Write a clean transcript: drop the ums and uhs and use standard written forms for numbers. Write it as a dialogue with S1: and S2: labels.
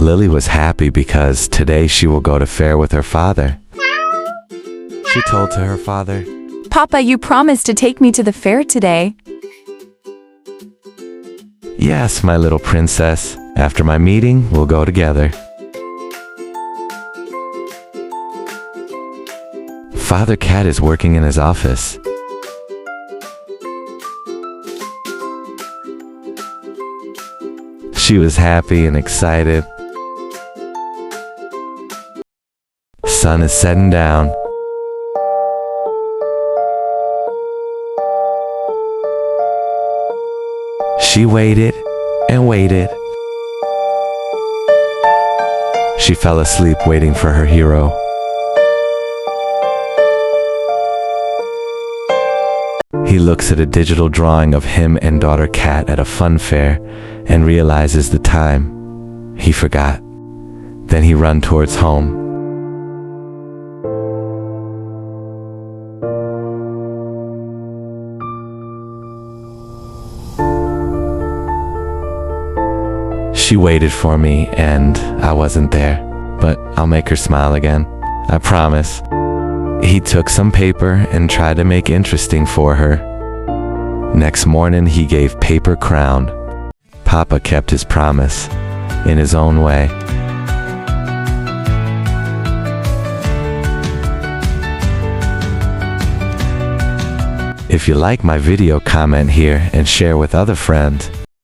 S1: Lily was happy because today she will go to fair with her father. She told to her father,
S2: Papa, you promised to take me to the fair today.
S1: "Yes, my little princess. After my meeting, we'll go together." Father Cat is working in his office. She was happy and excited. Sun is setting down. She waited and waited. She fell asleep waiting for her hero. He looks at a digital drawing of him and daughter Cat at a fun fair and realizes the time. He forgot. Then he runs towards home. She waited for me and I wasn't there, but I'll make her smile again. I promise. He took some paper and tried to make interesting for her. Next morning, he gave paper crown. Papa kept his promise in his own way. If you like my video, comment here and share with other friends.